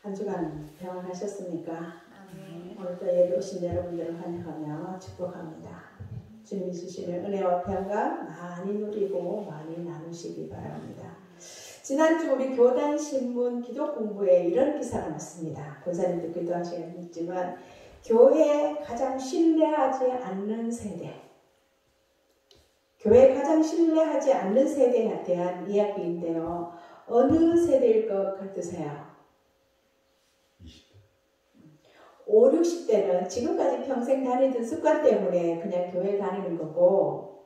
한 주간 평안하셨습니까? 아멘. 오늘도 예배 오신 여러분들을 환영하며 축복합니다. 주님이 주시는 은혜와 평강 많이 누리고 많이 나누시기 바랍니다. 지난주 우리 교단 신문 기독 공부에 이런 기사가 났습니다. 권사님도 기도하시겠지만 교회에 가장 신뢰하지 않는 세대, 교회에 가장 신뢰하지 않는 세대에 대한 이야기인데요. 어느 세대일 것 같으세요? 5, 60대는 지금까지 평생 다니던 습관 때문에 그냥 교회 다니는 거고,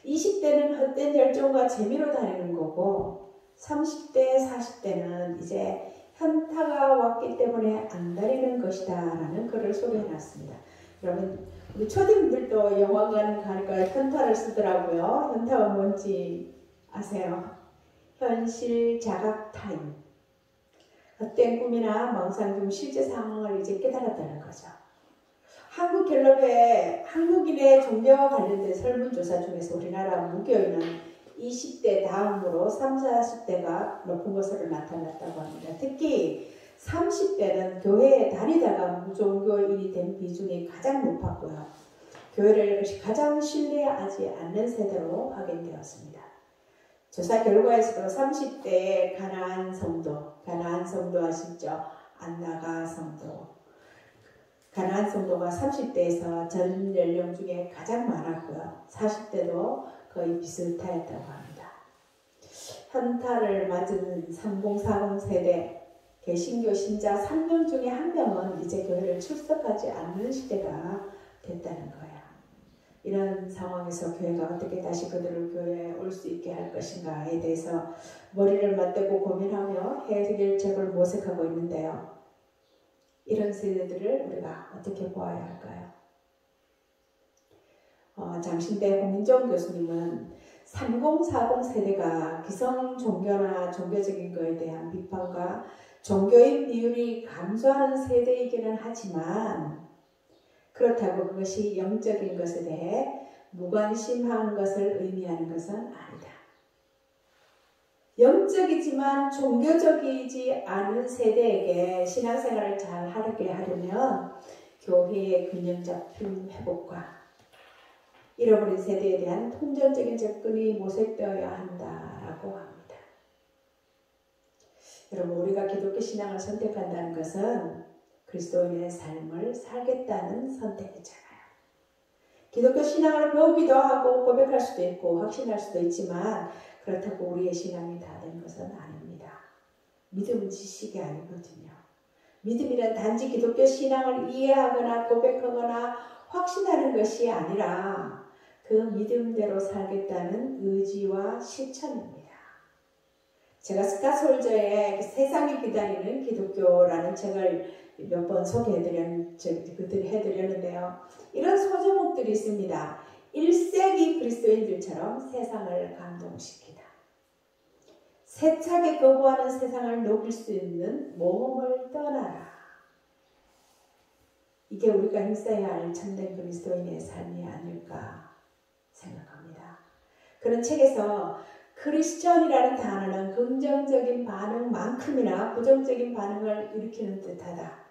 20대는 헛된 열정과 재미로 다니는 거고, 30대, 40대는 이제 현타가 왔기 때문에 안 다니는 것이다 라는 글을 소개해놨습니다. 그러면 우리 초딩들도 영화관 가니까 현타를 쓰더라고요. 현타가 뭔지 아세요? 현실 자각 타임. 헛된 꿈이나 망상 중 실제 상황을 이제 깨달았다는 거죠. 한국갤럽의 한국인의 종교와 관련된 설문조사 중에서 우리나라 무교인은 20대 다음으로 30, 40대가 높은 것으로 나타났다고 합니다. 특히 30대는 교회에 다니다가 무종교인이 된 비중이 가장 높았고요. 교회를 가장 신뢰하지 않는 세대로 확인되었습니다. 조사 결과에서도 30대의 가나안 성도 아시죠? 안나가 성도. 가나안 성도가 30대에서 전 연령 중에 가장 많았고요. 40대도 거의 비슷하였다고 합니다. 현타를 맞은 3040 세대 개신교 신자 3명 중에 1명은 이제 교회를 출석하지 않는 시대가 됐다는 거예요. 이런 상황에서 교회가 어떻게 다시 그들을 교회에 올 수 있게 할 것인가에 대해서 머리를 맞대고 고민하며 해결책을 모색하고 있는데요. 이런 세대들을 우리가 어떻게 보아야 할까요? 장신대 홍인정 교수님은 3040 세대가 기성 종교나 종교적인 것에 대한 비판과 종교인 비율이 감소하는 세대이기는 하지만 그렇다고 그것이 영적인 것에 대해 무관심한 것을 의미하는 것은 아니다. 영적이지만 종교적이지 않은 세대에게 신앙생활을 잘 하게 하려면 교회의 균형 잡힌 회복과 잃어버린 세대에 대한 통전적인 접근이 모색되어야 한다라고 합니다. 여러분, 우리가 기독교 신앙을 선택한다는 것은 그리스도인의 삶을 살겠다는 선택이잖아요. 기독교 신앙을 배우기도 하고 고백할 수도 있고 확신할 수도 있지만 그렇다고 우리의 신앙이 다 된 것은 아닙니다. 믿음은 지식이 아니거든요. 믿음이란 단지 기독교 신앙을 이해하거나 고백하거나 확신하는 것이 아니라 그 믿음대로 살겠다는 의지와 실천입니다. 제가 스카솔저의 세상이 기다리는 기독교라는 책을 몇 번 해드렸는데요. 이런 소제목들이 있습니다. 1세기 그리스도인들처럼 세상을 감동시키다. 세차게 거부하는 세상을 녹일 수 있는 모험을 떠나라. 이게 우리가 힘써야 할 참된 그리스도인의 삶이 아닐까 생각합니다. 그런 책에서 크리스천이라는 단어는 긍정적인 반응만큼이나 부정적인 반응을 일으키는 듯하다.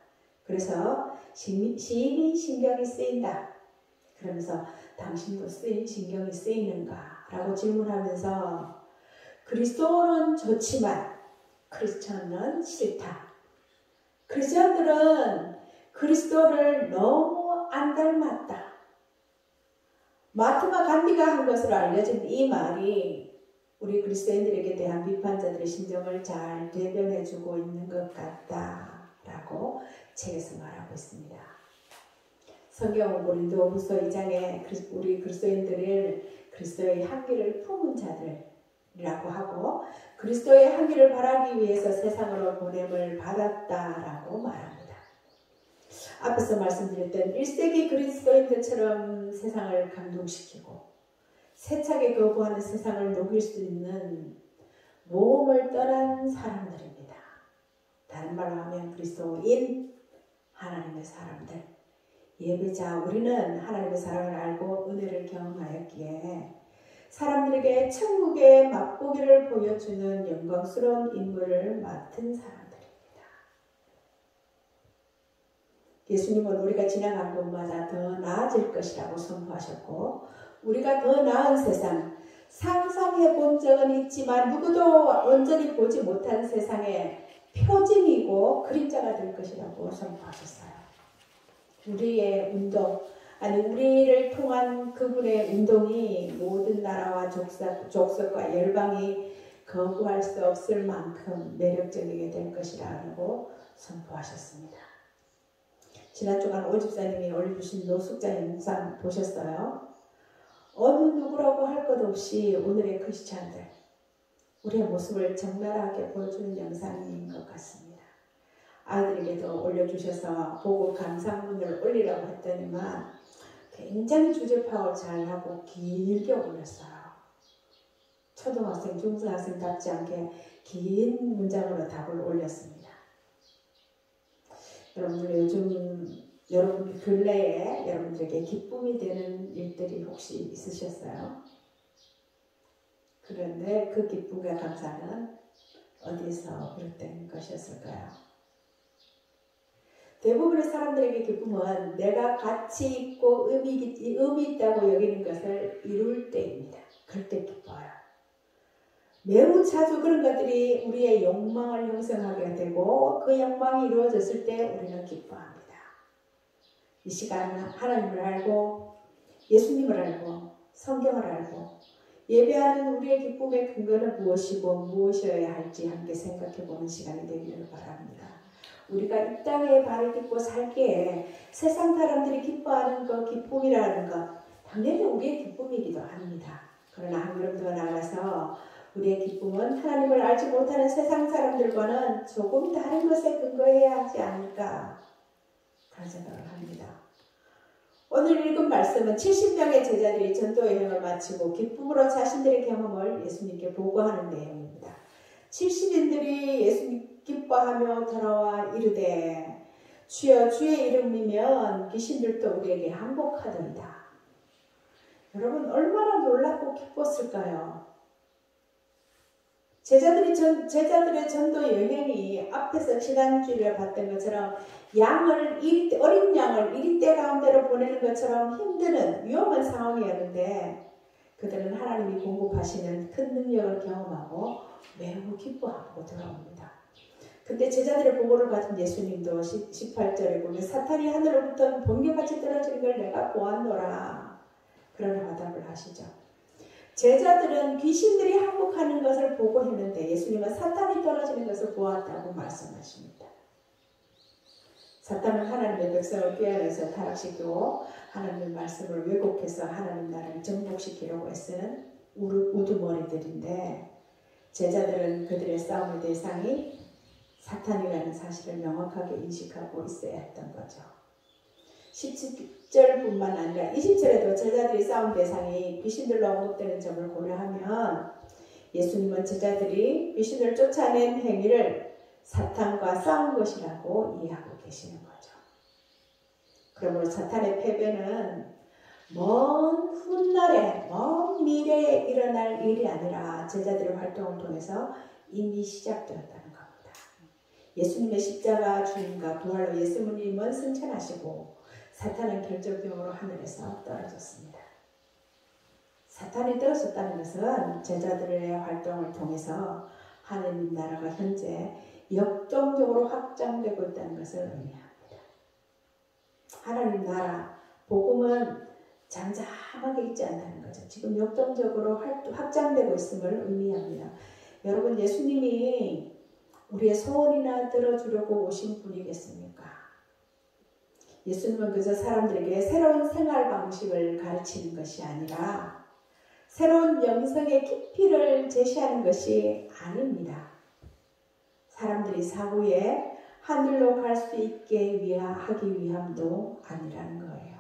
그래서 시인이 신경이 쓰인다. 그러면서 당신도 신경이 쓰이는가? 라고 질문하면서 그리스도는 좋지만 크리스천은 싫다. 크리스천들은 그리스도를 너무 안 닮았다. 마트마 간디가 한 것으로 알려진 이 말이 우리 그리스도인들에게 대한 비판자들의 심정을 잘 대변해주고 있는 것 같다라고 책에서 말하고 있습니다. 성경은 고린도후서 2장에 우리 그리스도인들을 그리스도의 향기를 품은 자들이라고 하고 그리스도의 향기를 바라기 위해서 세상으로 보냄을 받았다라고 말합니다. 앞에서 말씀드렸던 1세기 그리스도인들처럼 세상을 감동시키고 세차게 거부하는 세상을 녹일 수 있는 모험을 떠난 사람들입니다. 다른 말로 하면 그리스도인, 하나님의 사람들, 예배자, 우리는 하나님의 사랑을 알고 은혜를 경험하였기에 사람들에게 천국의 맛보기를 보여주는 영광스러운 임무를 맡은 사람들입니다. 예수님은 우리가 지나간 곳마다 더 나아질 것이라고 선포하셨고, 우리가 더 나은 세상, 상상해 본 적은 있지만 누구도 온전히 보지 못한 세상의 표징이고 그림자가 될 것이라고 선포하셨어요. 우리의 운동, 아니 우리를 통한 그분의 운동이 모든 나라와 족속과 열방이 거부할 수 없을 만큼 매력적이게 될 것이라고 선포하셨습니다. 지난 주간 오집사님이 올려주신 노숙자 영상 보셨어요? 어느 누구라고 할 것 없이 오늘의 크리스찬들, 우리의 모습을 적나라하게 보여주는 영상인 것 같습니다. 아들에게도 올려주셔서 보고 감상문을 올리라고 했더니만 굉장히 주제 파악을 잘하고 길게 올렸어요. 초등학생, 중등학생답지 않게 긴 문장으로 답을 올렸습니다. 여러분들 요즘 여러분 근래에 여러분들에게 기쁨이 되는 일들이 혹시 있으셨어요? 그런데 그 기쁨과 감사는 어디서 비롯된 것이었을까요? 대부분의 사람들에게 기쁨은 내가 가치 있고 의미 있다고 여기는 것을 이룰 때입니다. 그럴 때 기뻐요. 매우 자주 그런 것들이 우리의 욕망을 형성하게 되고 그 욕망이 이루어졌을 때 우리는 기뻐합니다. 이 시간 하나님을 알고 예수님을 알고 성경을 알고 예배하는 우리의 기쁨의 근거는 무엇이고 무엇이어야 할지 함께 생각해보는 시간이 되기를 바랍니다. 우리가 이 땅에 발을 딛고 살기에 세상 사람들이 기뻐하는 그 기쁨이라는 것 당연히 우리의 기쁨이기도 합니다. 그러나 한 걸음 더 나아가서 우리의 기쁨은 하나님을 알지 못하는 세상 사람들과는 조금 다른 것에 근거해야 하지 않을까 그런 생각을 합니다. 오늘 읽은 말씀은 70명의 제자들이 전도 여행을 마치고 기쁨으로 자신들의 경험을 예수님께 보고하는 내용입니다. 70인들이 예수님 기뻐하며 돌아와 이르되 주여 주의 이름이면 귀신들도 우리에게 항복하더이다. 여러분 얼마나 놀랍고 기뻤을까요? 제자들의 전도 여행이 앞에서 지난주에 봤던 것처럼 어린 양을 이리떼 가운데로 보내는 것처럼 힘드는 위험한 상황이었는데 그들은 하나님이 공급하시는 큰 능력을 경험하고 매우 기뻐하고 돌아옵니다. 근데 제자들의 보고를 받은 예수님도 18절에 보면 사탄이 하늘로부터 번개같이 떨어지는 걸 내가 보았노라. 그런 화답을 하시죠. 제자들은 귀신들이 항복하는 것을 보고 했는데 예수님은 사탄이 떨어지는 것을 보았다고 말씀하십니다. 사탄은 하나님의 백성을 빼앗아서 타락시키고 하나님의 말씀을 왜곡해서 하나님 나라를 정복시키려고 애쓰는 우두머리들인데 제자들은 그들의 싸움의 대상이 사탄이라는 사실을 명확하게 인식하고 있어야 했던 거죠. 17절뿐만 아니라 20절에도 제자들이 싸움 대상이 귀신들로 언급되는 점을 고려하면 예수님은 제자들이 귀신을 쫓아낸 행위를 사탄과 싸운 것이라고 이해하고 계시는 거죠. 그러므로 사탄의 패배는 먼 훗날에, 먼 미래에 일어날 일이 아니라 제자들의 활동을 통해서 이미 시작되었다는 겁니다. 예수님의 십자가 죽음과 부활로 예수님은 승천하시고 사탄은 결정적으로 하늘에서 떨어졌습니다. 사탄이 떨어졌다는 것은 제자들의 활동을 통해서 하느님 나라가 현재 역동적으로 확장되고 있다는 것을 의미합니다. 하나님 나라, 복음은 잠잠하게 있지 않다는 거죠. 지금 역동적으로 확장되고 있음을 의미합니다. 여러분, 예수님이 우리의 소원이나 들어주려고 오신 분이겠습니까? 예수님은 그저 사람들에게 새로운 생활 방식을 가르치는 것이 아니라 새로운 영성의 깊이를 제시하는 것이 아닙니다. 사람들이 사후에 하늘로 갈 수 있게 하기 위함도 아니라는 거예요.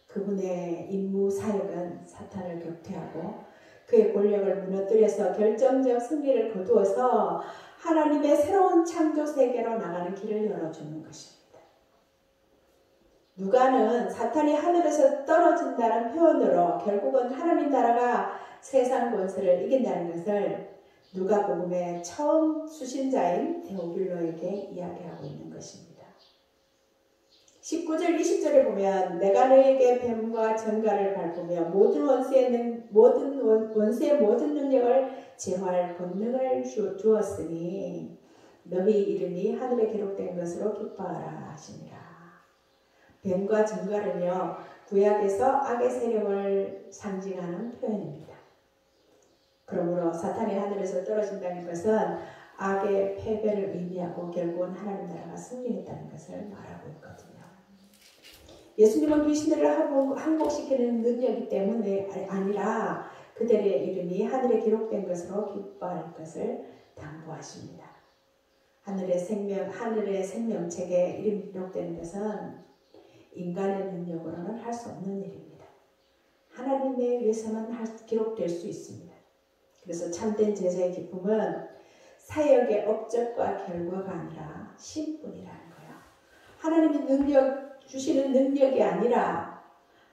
그분의 임무 사역은 사탄을 격퇴하고 그의 권력을 무너뜨려서 결정적 승리를 거두어서 하나님의 새로운 창조 세계로 나가는 길을 열어주는 것입니다. 누가는 사탄이 하늘에서 떨어진다는 표현으로 결국은 하나님 나라가 세상 권세를 이긴다는 것을 누가복음의 처음 수신자인 데오빌로에게 이야기하고 있는 것입니다. 19절 20절에 보면 내가 너에게 뱀과 전갈을 밟으며 모든 원수의 모든 능력을 제어할 권능을 주었으니 너희 이름이 하늘에 기록된 것으로 기뻐하라 하시니라. 뱀과 전갈은요 구약에서 악의 세력을 상징하는 표현입니다. 그러므로 사탄이 하늘에서 떨어진다는 것은 악의 패배를 의미하고 결국은 하나님 나라가 승리했다는 것을 말하고 있거든요. 예수님은 귀신들을 항복시키는 능력이기 때문에 아니라 그들의 이름이 하늘에 기록된 것으로 기뻐할 것을 당부하십니다. 하늘의 생명책에 이름이 기록되는 것은 인간의 능력으로는 할 수 없는 일입니다. 하나님에 의해서만 기록될 수 있습니다. 그래서 참된 제자의 기쁨은 사역의 업적과 결과가 아니라 신분이라는 거예요. 하나님이 주시는 능력이 아니라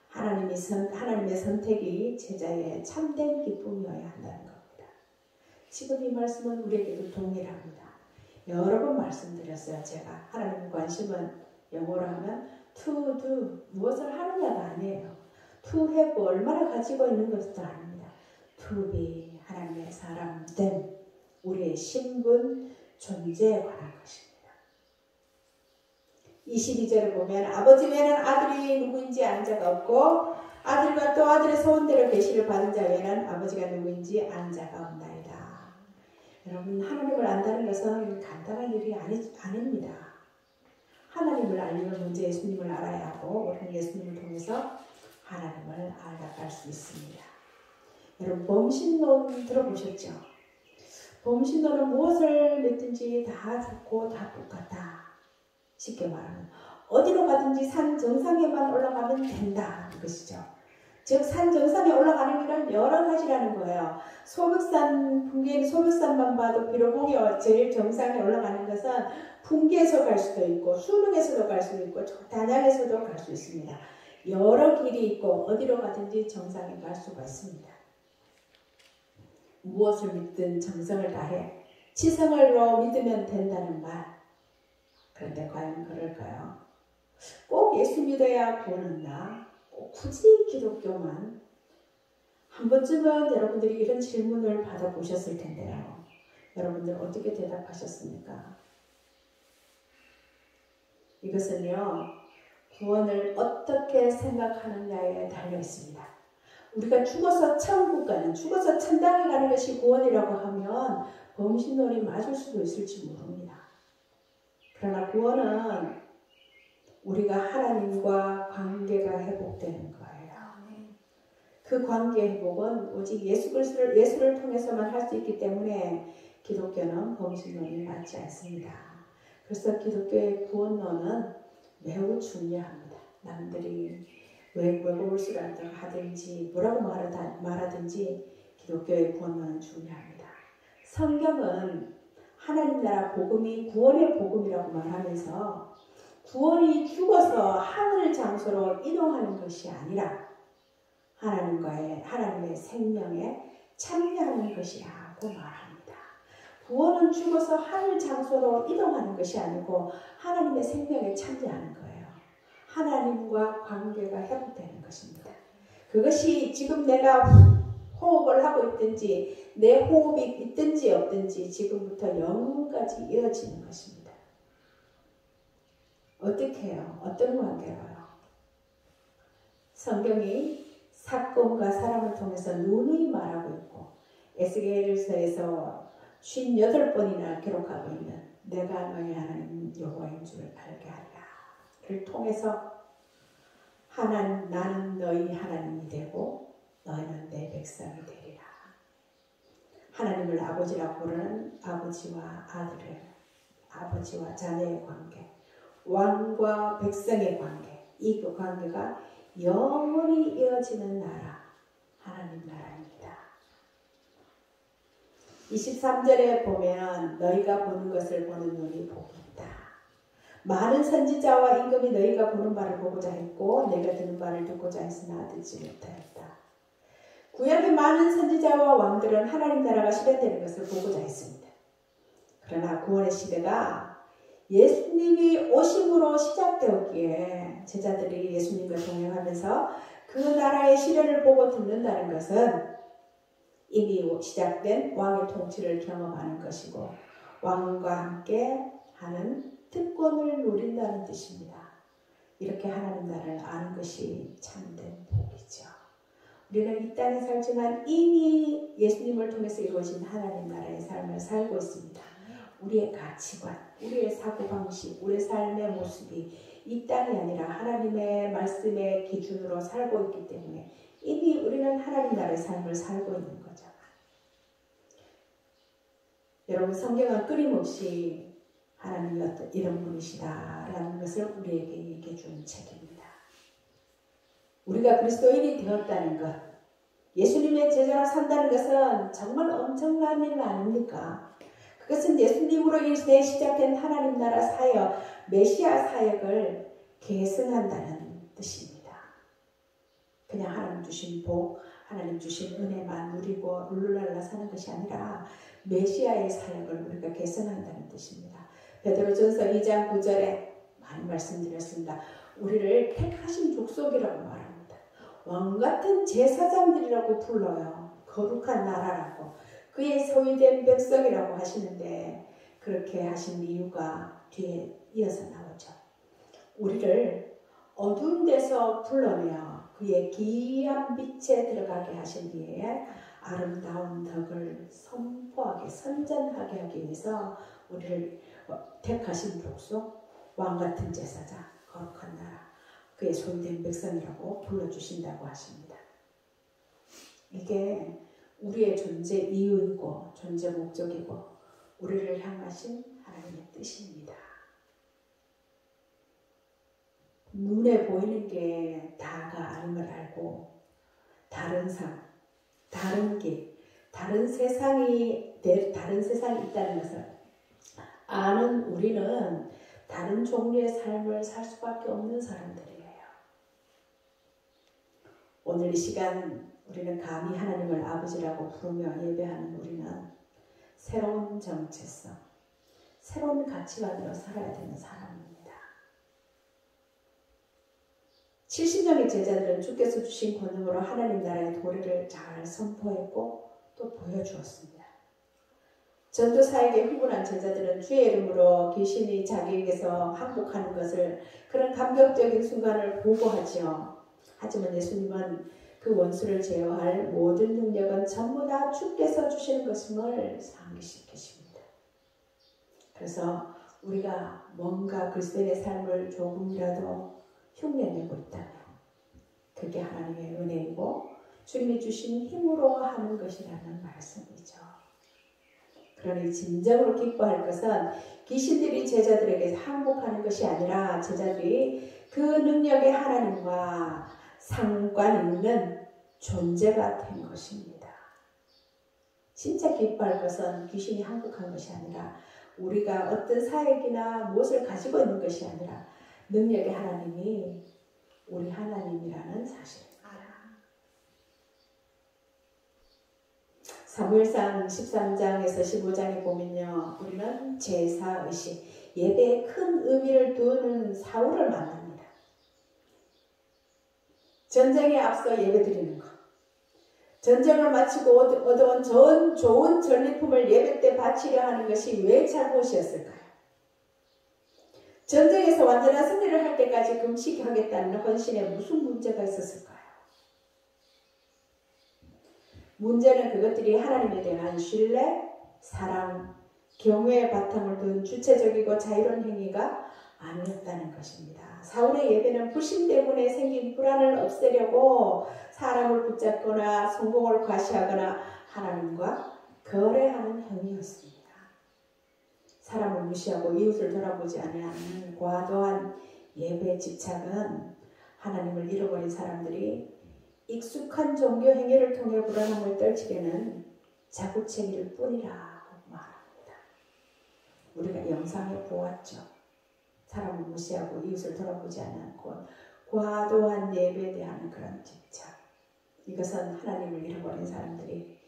하나님의 선택이 제자의 참된 기쁨이어야 한다는 겁니다. 지금 이 말씀은 우리에게도 동일합니다. 여러 번 말씀드렸어요. 제가 하나님의 관심은 영어로 하면 to do, 무엇을 하느냐가 아니에요. to have, 얼마나 가지고 있는 것도 아닙니다. to be, 하나님의 사람됨, 우리의 신분, 존재에 관한 것입니다. 22절을 보면 아버지 외에는 아들이 누구인지 아는 자가 없고 아들과 또 아들의 소원대로 계시를 받은 자 외에는 아버지가 누구인지 아는 자가 없나이다. 여러분, 하나님을 안다는 것은 간단한 일이 아닙니다. 하나님을 알려면 먼저 예수님을 알아야 하고 우리는 예수님을 통해서 하나님을 알아갈 수 있습니다. 여러분, 범신론 들어보셨죠? 범신론은 무엇을 믿든지 다 좋고 다 똑같다. 쉽게 말하면 어디로 가든지 산 정상에만 올라가면 된다는 것이죠. 즉 산 정상에 올라가는 길은 여러 가지라는 거예요. 풍계의 소백산만 봐도 비로봉이 제일 정상에 올라가는 것은 풍계에서 갈 수도 있고 수능에서도 갈 수 있고 단양에서도 갈 수 있습니다. 여러 길이 있고 어디로 가든지 정상에 갈 수가 있습니다. 무엇을 믿든 정성을 다해 지성으로 믿으면 된다는 말. 그런데 과연 그럴까요? 꼭 예수 믿어야 구원한다. 꼭 굳이 기독교만. 한 번쯤은 여러분들이 이런 질문을 받아보셨을 텐데요. 여러분들 어떻게 대답하셨습니까? 이것은요, 구원을 어떻게 생각하느냐에 달려 있습니다. 우리가 죽어서 천국 가는, 죽어서 천당에 가는 것이 구원이라고 하면 범신론이 맞을 수도 있을지 모릅니다. 그러나 구원은 우리가 하나님과 관계가 회복되는 거예요. 그 관계 회복은 오직 예수를 통해서만 할 수 있기 때문에 기독교는 범신론이 맞지 않습니다. 그래서 기독교의 구원론은 매우 중요합니다. 남들이 외국을 하든지 뭐라고 말하든지 기독교의 구원론은 중요합니다. 성경은 하나님 나라 복음이 구원의 복음이라고 말하면서 구원이 죽어서 하늘 장소로 이동하는 것이 아니라 하나님의 생명에 참여하는 것이라고 말합니다. 구원은 죽어서 하늘 장소로 이동하는 것이 아니고 하나님의 생명에 참여하는 거예요. 하나님과 관계가 회복되는 것입니다. 그것이 지금 내가 호흡을 하고 있든지 내 호흡이 있든지 없든지 지금부터 영원까지 이어지는 것입니다. 어떻게 해요? 어떤 관계로요? 성경이 사건과 사람을 통해서 누누이 말하고 있고 에스겔서에서 58번이나 기록하고 있는 내가 너희 하나님 여호와인 줄 알게 하리라를 통해서 나는 너희 하나님이 되고 너희는 내 백성이 되리라. 하나님을 아버지라고 부르는 아버지와 자녀의 관계, 왕과 백성의 관계, 이 관계가 영원히 이어지는 나라, 하나님 나라입니다. 23절에 보면 너희가 보는 것을 보는 눈이 복이 있다. 많은 선지자와 임금이 너희가 보는 바를 보고자 했고 내가 듣는 바를 듣고자 했으나 듣지 못하였다. 구약의 많은 선지자와 왕들은 하나님 나라가 실현되는 것을 보고자 했습니다. 그러나 구원의 시대가 예수 예수님이 오심으로 시작되었기에 제자들이 예수님과 동행하면서 그 나라의 시련을 보고 듣는다는 것은 이미 시작된 왕의 통치를 경험하는 것이고 왕과 함께 하는 특권을 누린다는 뜻입니다. 이렇게 하나님 나라를 아는 것이 참된 복이죠. 우리는 이 땅에 살지만 이미 예수님을 통해서 이루어진 하나님 나라의 삶을 살고 있습니다. 우리의 가치관, 우리의 사고방식, 우리의 삶의 모습이 이 땅이 아니라 하나님의 말씀의 기준으로 살고 있기 때문에 이미 우리는 하나님 나라의 삶을 살고 있는 거죠. 여러분, 성경은 끊임없이 하나님이 어떤 이런 분이시다라는 것을 우리에게 얘기해 주는 책입니다. 우리가 그리스도인이 되었다는 것, 예수님의 제자로 산다는 것은 정말 엄청난 일 아닙니까? 그것은 예수님으로 인해 시작된 하나님 나라 사역, 메시아 사역을 계승한다는 뜻입니다. 그냥 하나님 주신 복, 하나님 주신 은혜만 누리고 룰루랄라 사는 것이 아니라 메시아의 사역을 우리가 계승한다는 뜻입니다. 베드로전서 2장 9절에 많이 말씀드렸습니다. 우리를 택하신 족속이라고 말합니다. 왕같은 제사장들이라고 불러요. 거룩한 나라라고. 그의 소유된 백성이라고 하시는데 그렇게 하신 이유가 뒤에 이어서 나오죠. 우리를 어두운 데서 불러내어 그의 기이한 빛에 들어가게 하신 뒤에 아름다운 덕을 선포하게 선전하게 하기 위해서 우리를 택하신 족속, 왕같은 제사장, 거룩한 나라, 그의 소유된 백성이라고 불러주신다고 하십니다. 이게 우리의 존재 이유이고 존재 목적이고 우리를 향하신 하나님의 뜻입니다. 눈에 보이는 게 다가 아닌 걸 알고 다른 삶, 다른 길, 다른 세상이 있다는 것을 아는 우리는 다른 종류의 삶을 살 수밖에 없는 사람들이에요. 오늘 이 시간 우리는 감히 하나님을 아버지라고 부르며 예배하는 우리는 새로운 정체성, 새로운 가치관으로 살아야 되는 사람입니다. 70명의 제자들은 주께서 주신 권능으로 하나님 나라의 도리를 잘 선포했고 또 보여주었습니다. 전도사에게 흥분한 제자들은 주의 이름으로 귀신이 자기에게서 항복하는 것을 그런 감격적인 순간을 보고하지요. 하지만 예수님은 그 원수를 제어할 모든 능력은 전부 다 주께서 주시는 것임을 상기시키십니다. 그래서 우리가 뭔가 그리스도의 삶을 조금이라도 흉내내고 있다면 그게 하나님의 은혜이고 주님이 주신 힘으로 하는 것이라는 말씀이죠. 그러니 진정으로 기뻐할 것은 귀신들이 제자들에게 항복하는 것이 아니라 제자들이 그 능력의 하나님과 상관 있는 존재가 된 것입니다. 진짜 기뻐할 것은 귀신이 항복한 것이 아니라 우리가 어떤 사역이나 무엇을 가지고 있는 것이 아니라 능력의 하나님이 우리 하나님이라는 사실입니다. 사무엘상 13장에서 15장에 보면요, 우리는 제사의식, 예배에 큰 의미를 두는 사울을 만납니다. 전쟁에 앞서 예배드리는 것, 전쟁을 마치고 얻어온 좋은 전리품을 예배 때 바치려 하는 것이 왜 잘못이었을까요? 전쟁에서 완전한 승리를 할 때까지 금식하겠다는 헌신에 무슨 문제가 있었을까요? 문제는 그것들이 하나님에 대한 신뢰, 사랑, 경외의 바탕을 둔 주체적이고 자유로운 행위가 아니었다는 것입니다. 사울의 예배는 불신 때문에 생긴 불안을 없애려고 사람을 붙잡거나 성공을 과시하거나 하나님과 거래하는 행위였습니다. 사람을 무시하고 이웃을 돌아보지 않는 과도한 예배 집착은 하나님을 잃어버린 사람들이 익숙한 종교 행위를 통해 불안함을 떨치려는 자구책일 뿐이라고 말합니다. 우리가 영상에 보았죠. 사람을 무시하고 이웃을 돌아보지 않고 과도한 예배에 대한 그런 집착. 이것은 하나님을 잃어버린 사람들이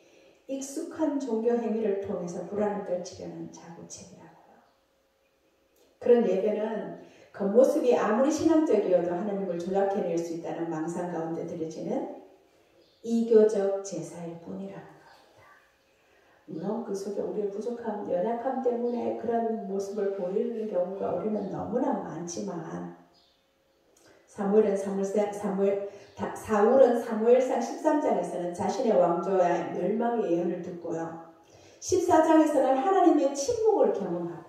익숙한 종교 행위를 통해서 불안을 떨치려는 자구책이라고요. 그런 예배는 겉모습이 아무리 신앙적이어도 하나님을 조작해낼 수 있다는 망상 가운데 드려지는 이교적 제사일 뿐이라는 겁니다. 물론 그 속에 우리의 부족함, 연약함 때문에 그런 모습을 보이는 경우가 우리는 너무나 많지만 사울은 사무엘상 13장에서는 자신의 왕조와 멸망의 예언을 듣고요. 14장에서는 하나님의 침묵을 경험하고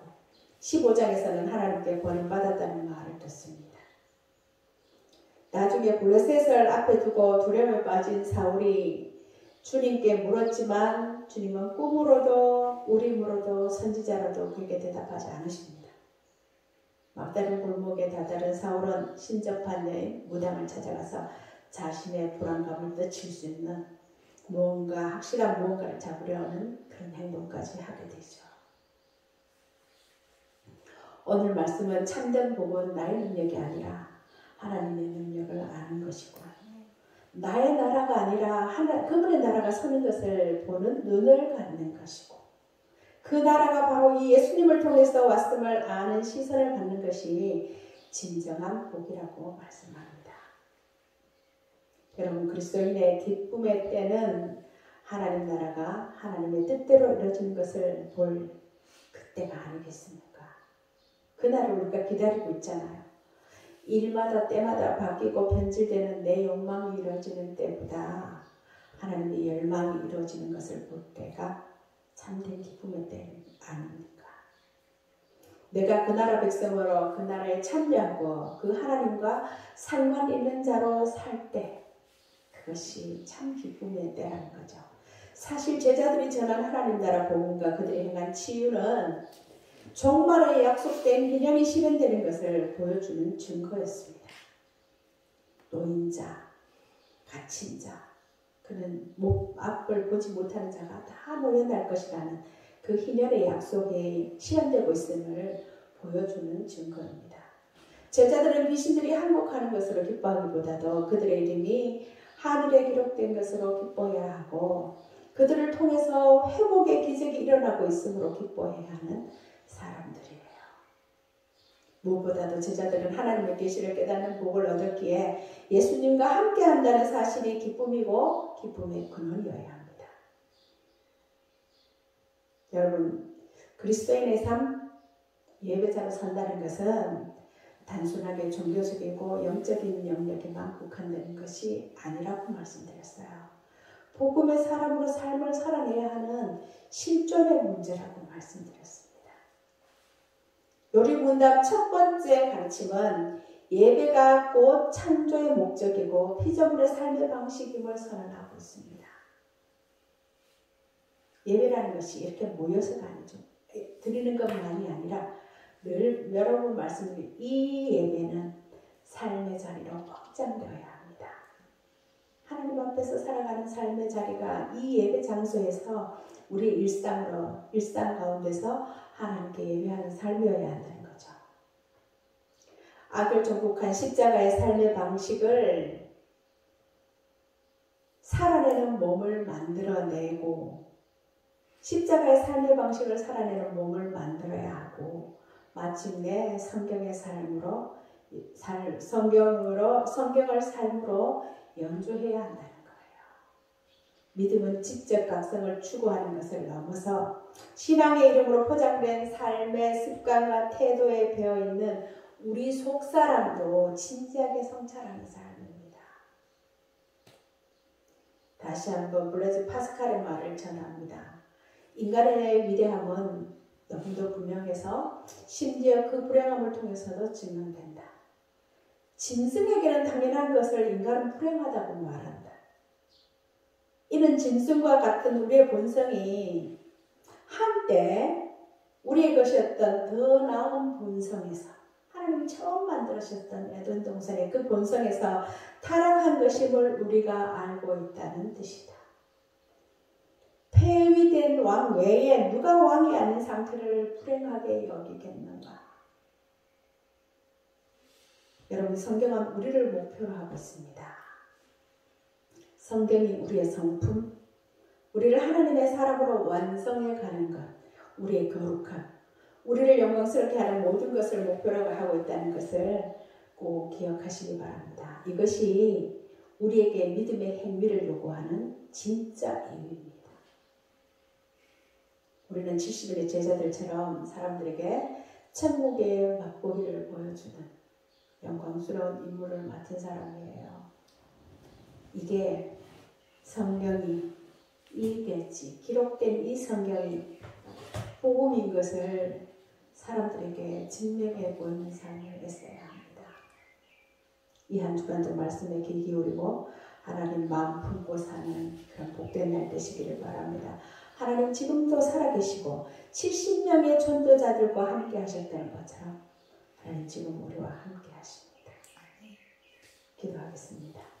15장에서는 하나님께 버림받았다는 말을 듣습니다. 나중에 블레셋을 앞에 두고 두려움에 빠진 사울이 주님께 물었지만 주님은 꿈으로도 우림으로도 선지자로도 그에게 대답하지 않으십니다. 막다른 골목에 다다른 사울은 신접한 여인 무당을 찾아가서 자신의 불안감을 늦출 수 있는 무언가 확실한 무언가를 잡으려는 그런 행동까지 하게 되죠. 오늘 말씀은 참된 복은 나의 능력이 아니라 하나님의 능력을 아는 것이고 나의 나라가 아니라 그분의 나라가 서는 것을 보는 눈을 갖는 것이고 그 나라가 바로 이 예수님을 통해서 왔음을 아는 시선을 갖는 것이 진정한 복이라고 말씀합니다. 여러분 그리스도인의 기쁨의 때는 하나님 나라가 하나님의 뜻대로 이루어지는 것을 볼 그때가 아니겠습니까? 그날을 우리가 기다리고 있잖아요. 일마다 때마다 바뀌고 변질되는 내 욕망이 이루어지는 때보다 하나님의 열망이 이루어지는 것을 볼 때가 참된 기쁨의 때 아닙니까? 내가 그 나라 백성으로 그 나라에 참여하고 그 하나님과 상관 있는 자로 살 때 그것이 참 기쁨의 때라는 거죠. 사실 제자들이 전한 하나님 나라 복음과 그들이 행한 치유는 종말에 약속된 희년이 실현되는 것을 보여주는 증거였습니다. 노인자, 갇힌 자, 그는 앞을 보지 못하는 자가 다 모여날 것이라는 그 희년의 약속이 실현되고 있음을 보여주는 증거입니다. 제자들은 귀신들이 항복하는 것으로 기뻐하기보다도 그들의 이름이 하늘에 기록된 것으로 기뻐해야 하고 그들을 통해서 회복의 기적이 일어나고 있으므로 기뻐해야 하는 사람들이에요. 무엇보다도 제자들은 하나님의 계시를 깨닫는 복을 얻었기에 예수님과 함께 한다는 사실이 기쁨이고 기쁨의 근원이어야 합니다. 여러분, 그리스도인의 삶, 예배자로 산다는 것은 단순하게 종교적이고 영적인 영역에만 국한되는 것이 아니라고 말씀드렸어요. 복음의 사람으로 삶을 살아내야 하는 실존의 문제라고 말씀드렸습니다. 요리문답 첫 번째 가르침은 예배가 곧 창조의 목적이고 피조물의 삶의 방식임을 선언하고 있습니다. 예배라는 것이 이렇게 모여서가 아니죠. 드리는 것만이 아니라 늘 여러 번 말씀드린 이 예배는 삶의 자리로 확장되어야 합니다. 하나님 앞에서 살아가는 삶의 자리가 이 예배 장소에서 우리 일상 가운데서 하나님께 예배하는 삶이어야 한다는 거죠. 악을 정복한 십자가의 삶의 방식을 살아내는 몸을 만들어내고 십자가의 삶의 방식을 살아내는 몸을 만들어야 하고 마침내 성경의 삶으로 성경을 삶으로 연주해야 한다는 거예요. 믿음은 지적 각성을 추구하는 것을 넘어서 신앙의 이름으로 포장된 삶의 습관과 태도에 배어있는 우리 속사람도 진지하게 성찰하는 삶입니다. 다시 한번 블레즈 파스칼의 말을 전합니다. 인간의 위대함은 너무도 분명해서 심지어 그 불행함을 통해서도 증명된다. 짐승에게는 당연한 것을 인간은 불행하다고 말한다. 이는 짐승과 같은 우리의 본성이 한때 우리의 것이었던 더 나은 본성에서 하나님이 처음 만들으셨던 에덴 동산의 그 본성에서 타락한 것임을 우리가 알고 있다는 뜻이다. 폐위된 왕 외에 누가 왕이 아닌 상태를 불행하게 여기겠는가? 여러분, 성경은 우리를 목표로 하고 있습니다. 성경이 우리의 성품, 우리를 하나님의 사람으로 완성해 가는 것, 우리의 거룩함, 우리를 영광스럽게 하는 모든 것을 목표로 하고 있다는 것을 꼭 기억하시기 바랍니다. 이것이 우리에게 믿음의 행위를 요구하는 진짜 이유입니다. 우리는 70일의 제자들처럼 사람들에게 천국의 맛보기를 보여주는 영광스러운 임무를 맡은 사람이에요. 이게 성경이 이겠지. 기록된 이 성경이 복음인 것을 사람들에게 증명해 보이는 삶을 했어야 합니다. 이 한 주간도 말씀에 귀 기울이고 하나님 마음 품고 사는 그런 복된 날 되시기를 바랍니다. 하나님 지금도 살아계시고 70명의 전도자들과 함께 하셨다는 것처럼 하나님 지금 우리와 함께 하십니다. 기도하겠습니다.